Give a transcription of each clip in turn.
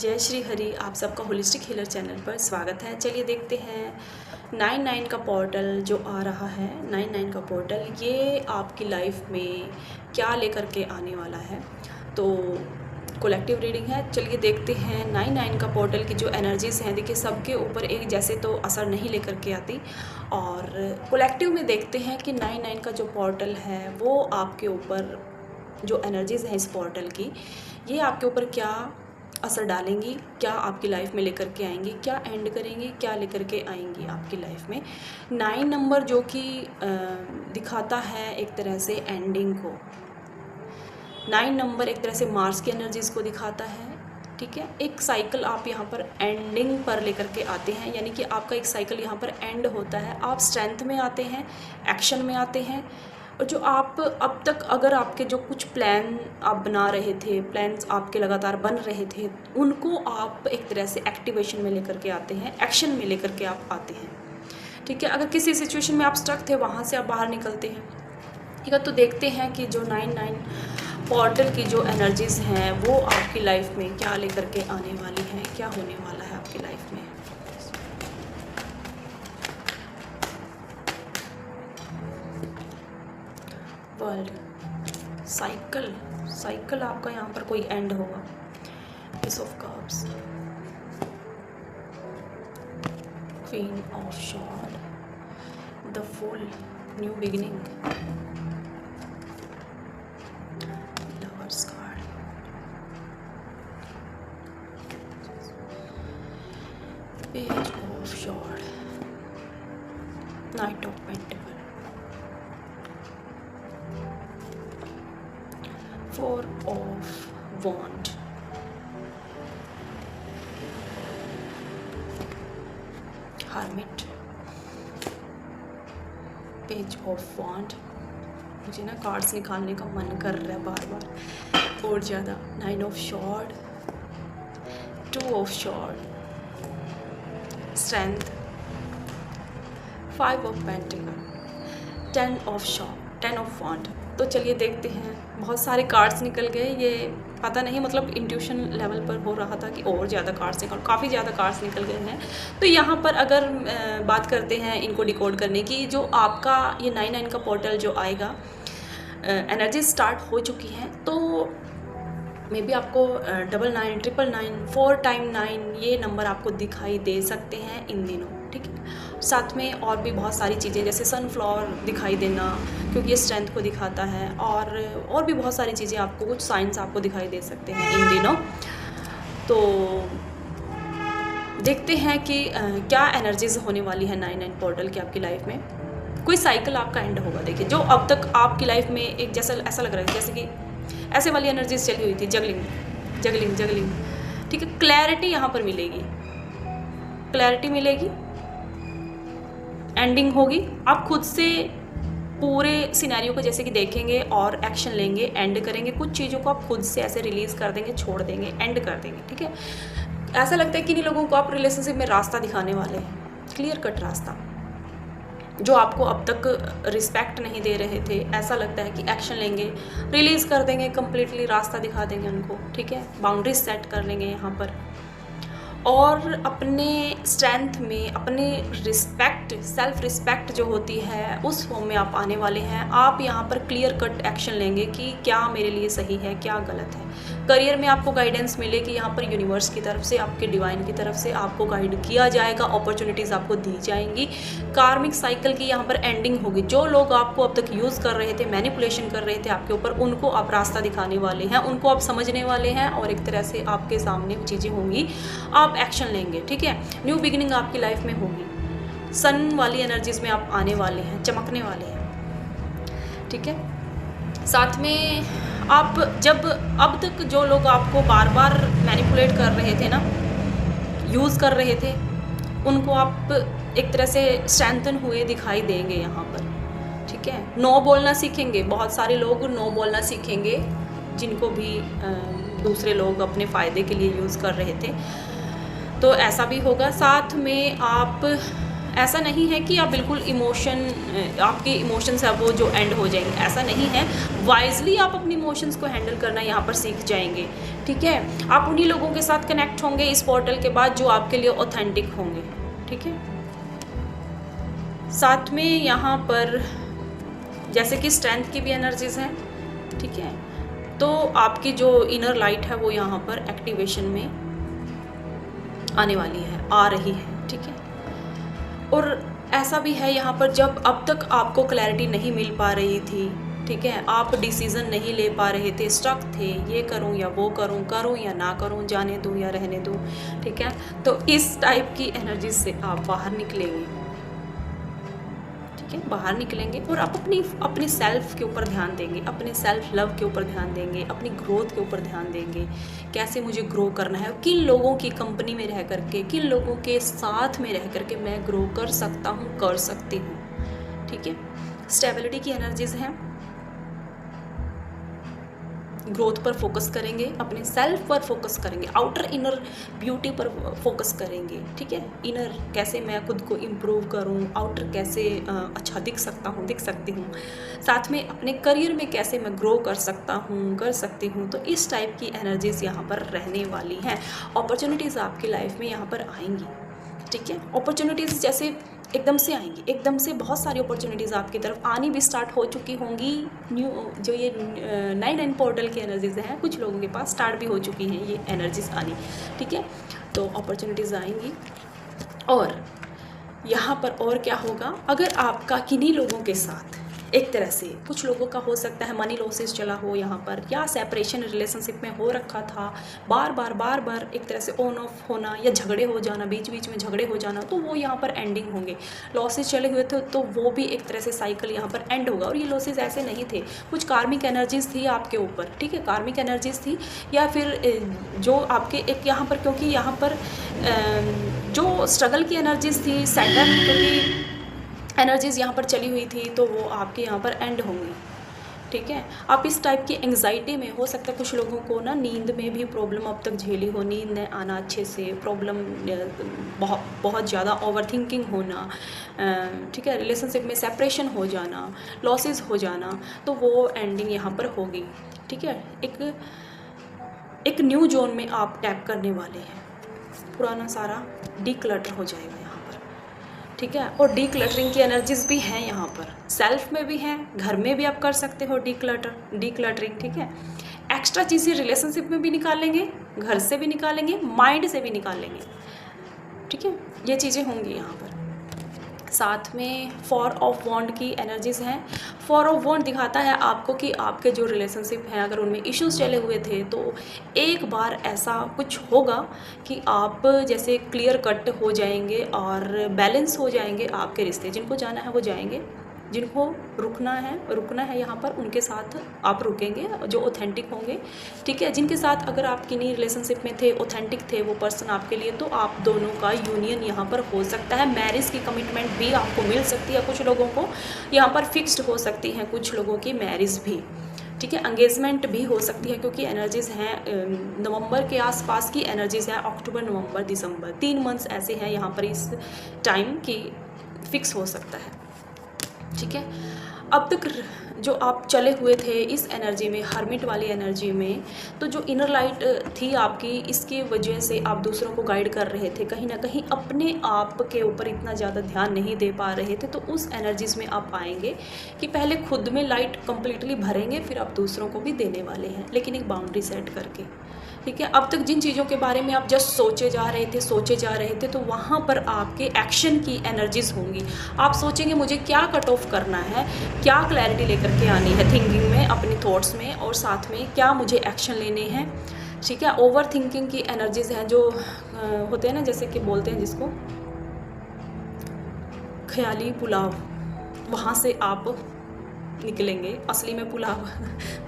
जय श्री हरि। आप सबका होलिस्टिक हीलर चैनल पर स्वागत है। चलिए देखते हैं 99 का पोर्टल जो आ रहा है। 99 का पोर्टल ये आपकी लाइफ में क्या लेकर के आने वाला है। तो कलेक्टिव रीडिंग है। चलिए देखते हैं 99 का पोर्टल की जो एनर्जीज़ हैं। देखिए सबके ऊपर एक जैसे तो असर नहीं लेकर के आती, और कलेक्टिव में देखते हैं कि 99 का जो पोर्टल है वो आपके ऊपर जो एनर्जीज़ हैं इस पोर्टल की, ये आपके ऊपर क्या असर डालेंगी, क्या आपकी लाइफ में लेकर के आएंगी, क्या एंड करेंगी, क्या लेकर के आएंगी आपकी लाइफ में। 9 नंबर जो कि दिखाता है एक तरह से एंडिंग को। 9 नंबर एक तरह से मार्स की एनर्जीज़ को दिखाता है। ठीक है, एक साइकिल आप यहाँ पर एंडिंग पर लेकर के आते हैं, यानी कि आपका एक साइकिल यहाँ पर एंड होता है। आप स्ट्रेंथ में आते हैं, एक्शन में आते हैं, और जो आप अब तक अगर आपके जो कुछ प्लान आप बना रहे थे, प्लान्स आपके लगातार बन रहे थे, उनको आप एक तरह से एक्टिवेशन में लेकर के आते हैं, एक्शन में लेकर के आप आते हैं। ठीक है, अगर किसी सिचुएशन में आप स्टक थे वहाँ से आप बाहर निकलते हैं। ठीक है, तो देखते हैं कि जो 99 पोर्टल की जो एनर्जीज़ हैं वो आपकी लाइफ में क्या लेकर के आने वाली हैं, क्या होने वाला है आपकी लाइफ में। वर्ल्ड साइकिल आपका यहाँ पर कोई एंड होगा। Piece of cups, queen of swords, the fool, new beginning, lovers card, page of swords, knight of pentacle, 4 of wand, hermit, page of wand. मुझे ना कार्ड्स निकालने का मन कर रहा है बार बार और ज़्यादा। 9 of swords, 2 of swords, strength, 5 of pentacle, 10 of swords, 10 of wand. तो चलिए देखते हैं, बहुत सारे कार्ड्स निकल गए। ये पता नहीं, मतलब इंट्यूशन लेवल पर हो रहा था कि और ज़्यादा कार्ड्स काफ़ी ज़्यादा कार्ड्स निकल गए हैं। तो यहाँ पर अगर बात करते हैं इनको डिकोड करने की, जो आपका ये 99 का पोर्टल जो आएगा, एनर्जी स्टार्ट हो चुकी हैं। तो मे बी आपको 99, 999, 4 टाइम 9 ये नंबर आपको दिखाई दे सकते हैं इन दिनों। ठीक है, साथ में और भी बहुत सारी चीज़ें जैसे सनफ्लावर दिखाई देना, क्योंकि ये स्ट्रेंथ को दिखाता है, और भी बहुत सारी चीज़ें आपको, कुछ साइंस आपको दिखाई दे सकते हैं इन दिनों। तो देखते हैं कि क्या एनर्जीज होने वाली है 99 पोर्टल की आपकी लाइफ में। कोई साइकिल आपका एंड होगा। देखिए जो अब तक आपकी लाइफ में एक जैसा ऐसा लग रहा है जैसे कि ऐसे वाली एनर्जीज चली हुई थी, जगलिंग। ठीक है, क्लैरिटी यहाँ पर मिलेगी, क्लैरिटी मिलेगी, एंडिंग होगी। आप खुद से पूरे सिनेरियो को जैसे कि देखेंगे और एक्शन लेंगे, एंड करेंगे। कुछ चीज़ों को आप खुद से ऐसे रिलीज़ कर देंगे, छोड़ देंगे, एंड कर देंगे। ठीक है, ऐसा लगता है कि इन्हीं लोगों को आप रिलेशनशिप में रास्ता दिखाने वाले हैं, क्लियर कट रास्ता। जो आपको अब तक रिस्पेक्ट नहीं दे रहे थे, ऐसा लगता है कि एक्शन लेंगे, रिलीज़ कर देंगे, कम्प्लीटली रास्ता दिखा देंगे उनको। ठीक है, बाउंड्रीज सेट कर लेंगे यहाँ पर, और अपने स्ट्रेंथ में, अपने रिस्पेक्ट, सेल्फ रिस्पेक्ट जो होती है उस फॉर्म में आप आने वाले हैं। आप यहाँ पर क्लियर कट एक्शन लेंगे कि क्या मेरे लिए सही है, क्या गलत है। करियर में आपको गाइडेंस मिलेगी यहाँ पर, यूनिवर्स की तरफ से, आपके डिवाइन की तरफ से आपको गाइड किया जाएगा, अपॉर्चुनिटीज़ आपको दी जाएंगी। कार्मिक साइकिल की यहाँ पर एंडिंग होगी। जो लोग आपको अब तक यूज़ कर रहे थे, मैनिपुलेशन कर रहे थे आपके ऊपर, उनको आप रास्ता दिखाने वाले हैं, उनको आप समझने वाले हैं, और एक तरह से आपके सामने चीज़ें होंगी, आप एक्शन लेंगे। ठीक है, न्यू बिगिनिंग आपकी लाइफ में होगी। सन वाली एनर्जीज में आप आने वाले हैं, चमकने वाले हैं। ठीक है, साथ में आप जब अब तक जो लोग आपको बार बार मैनिपुलेट कर रहे थे ना, यूज़ कर रहे थे, उनको आप एक तरह से स्ट्रेंथन हुए दिखाई देंगे यहाँ पर। ठीक है, नो बोलना सीखेंगे। बहुत सारे लोग नो बोलना सीखेंगे, जिनको भी दूसरे लोग अपने फ़ायदे के लिए यूज़ कर रहे थे। तो ऐसा भी होगा। साथ में आप ऐसा नहीं है कि आप बिल्कुल आपके इमोशंस है वो जो एंड हो जाएंगे, ऐसा नहीं है। वाइजली आप अपने इमोशंस को हैंडल करना यहाँ पर सीख जाएंगे, ठीक है। आप उन्हीं लोगों के साथ कनेक्ट होंगे इस पोर्टल के बाद जो आपके लिए ऑथेंटिक होंगे, ठीक है। साथ में यहाँ पर जैसे कि स्ट्रेंथ की भी एनर्जीज हैं, ठीक है। तो आपकी जो इनर लाइट है वो यहाँ पर एक्टिवेशन में आने वाली है, आ रही है, ठीक है। और ऐसा भी है यहाँ पर, जब अब तक आपको क्लैरिटी नहीं मिल पा रही थी, ठीक है, आप डिसीज़न नहीं ले पा रहे थे, स्टक थे, ये करूँ या वो करूँ या ना करूँ, जाने दूँ या रहने दूँ, ठीक है। तो इस टाइप की एनर्जी से आप बाहर निकलेंगे, ठीक है, बाहर निकलेंगे और आप अपने सेल्फ के ऊपर ध्यान देंगे, अपने सेल्फ लव के ऊपर ध्यान देंगे, अपनी ग्रोथ के ऊपर ध्यान देंगे। कैसे मुझे ग्रो करना है, किन लोगों की कंपनी में रह करके, किन लोगों के साथ में रह करके मैं ग्रो कर सकता हूँ, कर सकती हूँ, ठीक है। स्टेबिलिटी की एनर्जीज हैं, ग्रोथ पर फोकस करेंगे, अपने सेल्फ पर फोकस करेंगे, आउटर इनर ब्यूटी पर फोकस करेंगे, ठीक है। इनर कैसे मैं खुद को इम्प्रूव करूं, आउटर कैसे अच्छा दिख सकती हूं, साथ में अपने करियर में कैसे मैं ग्रो कर सकता हूं, कर सकती हूं। तो इस टाइप की एनर्जीज यहाँ पर रहने वाली हैं। अपॉर्चुनिटीज़ आपकी लाइफ में यहाँ पर आएंगी, ठीक है। अपॉर्चुनिटीज़ जैसे एकदम से आएंगी, एकदम से बहुत सारी अपॉर्चुनिटीज़ आपकी तरफ आनी भी स्टार्ट हो चुकी होंगी। न्यू जो ये 9 पोर्टल की एनर्जीज हैं, कुछ लोगों के पास स्टार्ट भी हो चुकी हैं ये एनर्जीज आनी, ठीक है। तो अपॉर्चुनिटीज़ आएंगी। और यहाँ पर और क्या होगा, अगर आपका किन्हीं लोगों के साथ एक तरह से, कुछ लोगों का हो सकता है मनी लॉसेस चला हो यहाँ पर, या सेपरेशन रिलेशनशिप में हो रखा था, बार बार एक तरह से ऑन ऑफ होना या झगड़े हो जाना, बीच बीच में झगड़े हो जाना, तो वो यहाँ पर एंडिंग होंगे। लॉसेस चले हुए थे तो वो भी एक तरह से साइकिल यहाँ पर एंड होगा। और ये लॉसेस ऐसे नहीं थे, कुछ कार्मिक एनर्जीज थी आपके ऊपर, ठीक है, कार्मिक एनर्जीज थी, या फिर जो आपके एक यहाँ पर, क्योंकि यहाँ पर जो स्ट्रगल की एनर्जीज थी, सैटर्न क्योंकि एनर्जीज़ यहाँ पर चली हुई थी, तो वो आपके यहाँ पर एंड होंगी, ठीक है। आप इस टाइप की एंग्जाइटी में, हो सकता है कुछ लोगों को ना नींद में भी प्रॉब्लम अब तक झेली हो, नींद न आना अच्छे से, प्रॉब्लम बहुत ज़्यादा ओवरथिंकिंग होना, ठीक है, रिलेशनशिप में सेपरेशन हो जाना, लॉसेस हो जाना, तो वो एंडिंग यहाँ पर होगी, ठीक है। एक न्यू जोन में आप टैप करने वाले हैं, पुराना सारा डीक्लटर हो जाएगा यहाँ पर, ठीक है। और डीक्लटरिंग की एनर्जीज भी हैं यहाँ पर, सेल्फ में भी हैं, घर में भी आप कर सकते हो डीक्लटरिंग, ठीक है। एक्स्ट्रा चीज़ें रिलेशनशिप में भी निकालेंगे, घर से भी निकालेंगे, माइंड से भी निकालेंगे, ठीक है। ये चीज़ें होंगी यहाँ पर। साथ में 4 ऑफ वॉन्ड की एनर्जीज़ हैं। 4 ऑफ वॉन्ड दिखाता है आपको कि आपके जो रिलेशनशिप हैं, अगर उनमें इश्यूज चले हुए थे, तो एक बार ऐसा कुछ होगा कि आप जैसे क्लियर कट हो जाएंगे और बैलेंस हो जाएंगे आपके रिश्ते। जिनको जाना है वो जाएंगे, जिनको रुकना है यहाँ पर, उनके साथ आप रुकेंगे जो ऑथेंटिक होंगे, ठीक है। जिनके साथ अगर आप किन्हीं रिलेशनशिप में थे, ऑथेंटिक थे वो पर्सन आपके लिए, तो आप दोनों का यूनियन यहाँ पर हो सकता है। मैरिज की कमिटमेंट भी आपको मिल सकती है, कुछ लोगों को यहाँ पर फिक्स्ड हो सकती हैं, कुछ लोगों की मैरिज भी, ठीक है। एंगेजमेंट भी हो सकती है, क्योंकि एनर्जीज़ हैं नवंबर के आसपास की एनर्जीज़ हैं, अक्टूबर, नवंबर, दिसंबर, 3 मंथ्स ऐसे हैं यहाँ पर इस टाइम की फिक्स हो सकता है, ठीक है। अब तक जो आप चले हुए थे इस एनर्जी में, हर्मिट वाली एनर्जी में, तो जो इनर लाइट थी आपकी, इसकी वजह से आप दूसरों को गाइड कर रहे थे, कहीं ना कहीं अपने आप के ऊपर इतना ज़्यादा ध्यान नहीं दे पा रहे थे। तो उस एनर्जीज़ में आप आएंगे कि पहले खुद में लाइट कम्प्लीटली भरेंगे, फिर आप दूसरों को भी देने वाले हैं, लेकिन एक बाउंड्री सेट करके, ठीक है। अब तक जिन चीज़ों के बारे में आप जस्ट सोचे जा रहे थे, तो वहाँ पर आपके एक्शन की एनर्जीज़ होंगी। आप सोचेंगे मुझे क्या कट ऑफ करना है, क्या क्लैरिटी लेकर के आनी है थिंकिंग में, अपने थॉट्स में, और साथ में क्या मुझे एक्शन लेने हैं, ठीक है। ओवर थिंकिंग की एनर्जीज़ हैं जो होते हैं ना, जैसे कि बोलते हैं जिसको ख्याली पुलाव, वहाँ से आप निकलेंगे, असली में पुलाव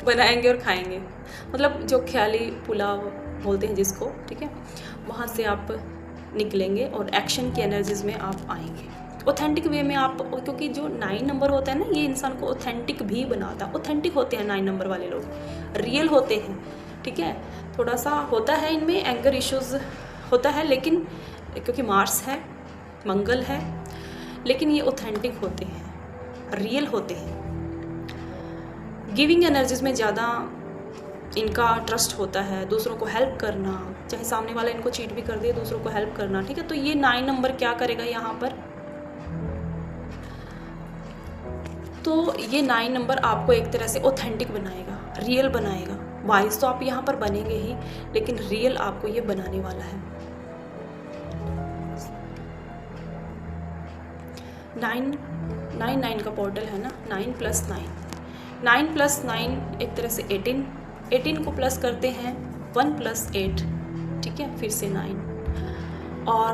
बनाएंगे और खाएंगे, मतलब जो ख्याली पुलाव बोलते हैं जिसको, ठीक है, वहाँ से आप निकलेंगे और एक्शन की एनर्जीज़ में आप आएंगे, ऑथेंटिक वे में आप। क्योंकि जो 9 नंबर होता है ना, ये इंसान को ऑथेंटिक भी बनाता है। ऑथेंटिक होते हैं 9 नंबर वाले लोग, रियल होते हैं, ठीक है। थोड़ा सा होता है इनमें एंगर इश्यूज़ होता है, लेकिन क्योंकि मार्स है, मंगल है, लेकिन ये ऑथेंटिक होते हैं, रियल होते हैं। गिविंग एनर्जीज में ज़्यादा इनका ट्रस्ट होता है, दूसरों को हेल्प करना, चाहे सामने वाला इनको चीट भी कर दे, दूसरों को हेल्प करना, ठीक है। तो ये 9 नंबर क्या करेगा यहाँ पर, तो ये 9 नंबर आपको एक तरह से ऑथेंटिक बनाएगा, रियल बनाएगा। वाइज तो आप यहाँ पर बनेंगे ही, लेकिन रियल आपको ये बनाने वाला है। 9 का पोर्टल है ना, 9 + 9, 9 + 9 एक तरह से 18 को प्लस करते हैं 1 + 8, ठीक है, फिर से 9, और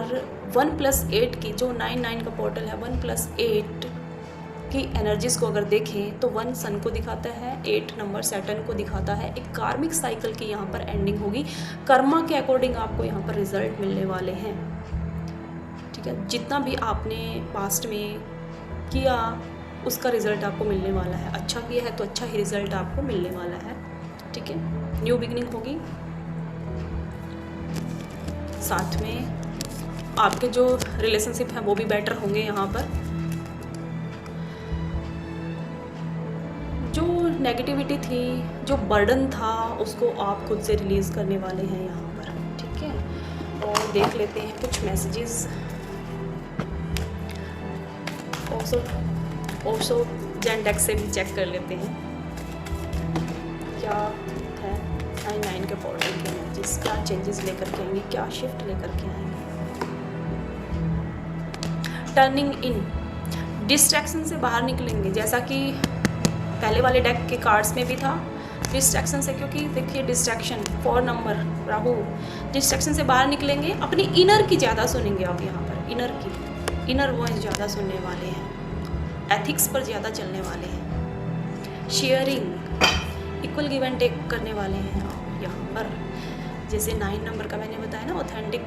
1 + 8 की जो 9 का पोर्टल है, 1 + 8 की एनर्जीज़ को अगर देखें तो 1 सन को दिखाता है, 8 नंबर सैटर्न को दिखाता है। एक कार्मिक साइकिल की यहाँ पर एंडिंग होगी, कर्मा के अकॉर्डिंग आपको यहाँ पर रिजल्ट मिलने वाले हैं, ठीक है। जितना भी आपने पास्ट में किया उसका रिजल्ट आपको मिलने वाला है। अच्छा किया है तो अच्छा ही रिजल्ट आपको मिलने वाला है, ठीक है। न्यू बिगिनिंग होगी, साथ में आपके जो रिलेशनशिप हैं वो भी बेटर होंगे। यहाँ पर जो नेगेटिविटी थी, जो बर्डन था, उसको आप खुद से रिलीज़ करने वाले हैं यहाँ पर, ठीक है। और देख लेते हैं कुछ मैसेजेस। ऑल्सो जेंडेक्स से भी चेक कर लेते हैं क्या है 9 के पोर्टल के मैसेजेस, क्या चेंजेस लेकर के आएंगे, क्या शिफ्ट लेकर के आएंगे। टर्निंग इन, डिस्ट्रैक्शन से बाहर निकलेंगे, जैसा कि पहले वाले डेक के कार्ड्स में भी था, डिस्ट्रैक्शन से, क्योंकि देखिए डिस्ट्रैक्शन 4 नंबर राहु, डिस्ट्रैक्शन से बाहर निकलेंगे। अपनी इनर की ज़्यादा सुनेंगे आप यहाँ पर, इनर वॉइस ज़्यादा सुनने वाले हैं, एथिक्स पर ज़्यादा चलने वाले हैं, sharing, equal give and take करने वाले हैं आप यहाँ पर। जैसे 9 नंबर का मैंने बताया ना, ऑथेंटिक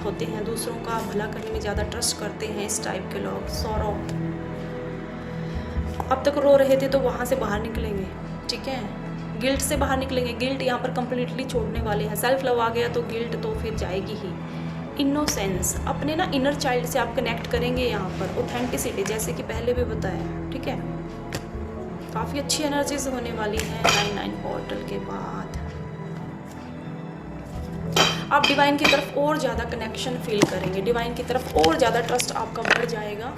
होते हैं, दूसरों का भला करने में ज़्यादा ट्रस्ट करते हैं इस टाइप के लोग। सौरव, अब तक रो रहे थे तो वहाँ से बाहर निकलेंगे, ठीक है। गिल्ट से बाहर निकलेंगे, गिल्ट यहाँ पर कंप्लीटली छोड़ने वाले हैं। सेल्फ लव आ गया तो गिल्ट तो फिर जाएगी ही। इनोसेंस, अपने ना इनर चाइल्ड से आप कनेक्ट करेंगे यहाँ पर। ऑथेंटिसिटी, जैसे कि पहले भी बताया, ठीक है। काफ़ी अच्छी एनर्जीज होने वाली हैं 9 पोर्टल के बाद। आप डिवाइन की तरफ और ज़्यादा कनेक्शन फील करेंगे, डिवाइन की तरफ और ज़्यादा ट्रस्ट आपका बढ़ जाएगा।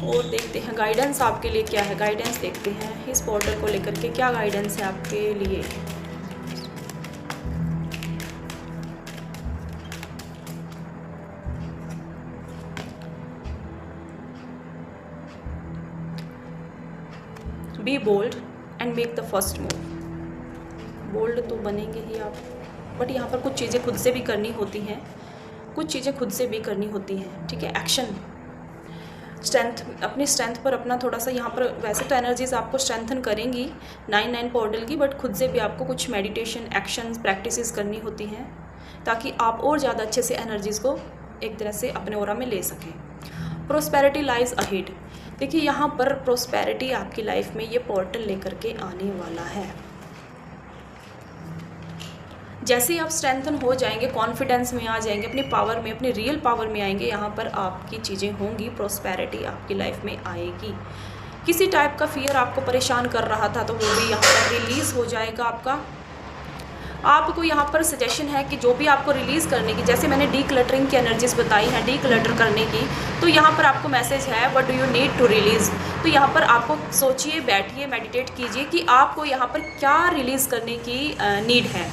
और देखते हैं गाइडेंस आपके लिए क्या है, गाइडेंस देखते हैं इस पोर्टल को लेकर के क्या गाइडेंस है आपके लिए। Be bold and make the first move. Bold तो बनेंगे ही आप, बट यहाँ पर कुछ चीज़ें खुद से भी करनी होती हैं, ठीक है। एक्शन, स्ट्रेंथ, अपनी स्ट्रेंथ पर अपना थोड़ा सा यहाँ पर, वैसे तो एनर्जीज आपको स्ट्रेंथन करेंगी 9 पोर्टल की, बट खुद से भी आपको कुछ मेडिटेशन, एक्शंस, प्रैक्टिसेस करनी होती हैं ताकि आप और ज़्यादा अच्छे से एनर्जीज को एक तरह से अपने ऑरा में ले सकें। प्रोस्पेरिटी लाइज अहेड, देखिए यहाँ पर प्रोस्पेरिटी आपकी लाइफ में ये पोर्टल लेकर के आने वाला है। जैसे ही आप स्ट्रेंथन हो जाएंगे, कॉन्फिडेंस में आ जाएंगे, अपनी पावर में, अपनी रियल पावर में आएंगे, यहाँ पर आपकी चीज़ें होंगी, प्रोस्पेरिटी आपकी लाइफ में आएगी। किसी टाइप का फियर आपको परेशान कर रहा था तो वो भी यहाँ पर रिलीज़ हो जाएगा आपका। आपको यहाँ पर सजेशन है कि जो भी आपको रिलीज़ करने की, जैसे मैंने डी क्लटरिंग की एनर्जीज बताई हैं, डी क्लटर करने की, तो यहाँ पर आपको मैसेज है what do you need to release. तो यहाँ पर आपको सोचिए, बैठिए, मेडिटेट कीजिए कि आपको यहाँ पर क्या रिलीज़ करने की नीड है,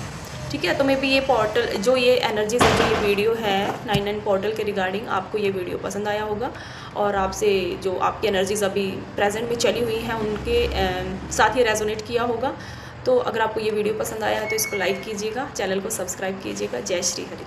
ठीक है। तो मे बी ये पोर्टल, जो ये एनर्जीज है, जो ये वीडियो है 9 पोर्टल के रिगार्डिंग, आपको ये वीडियो पसंद आया होगा और आपसे जो आपकी एनर्जीज अभी प्रेजेंट में चली हुई हैं उनके साथ ही रेजोनेट किया होगा। तो अगर आपको ये वीडियो पसंद आया है तो इसको लाइक कीजिएगा, चैनल को सब्सक्राइब कीजिएगा। जय श्री हरि।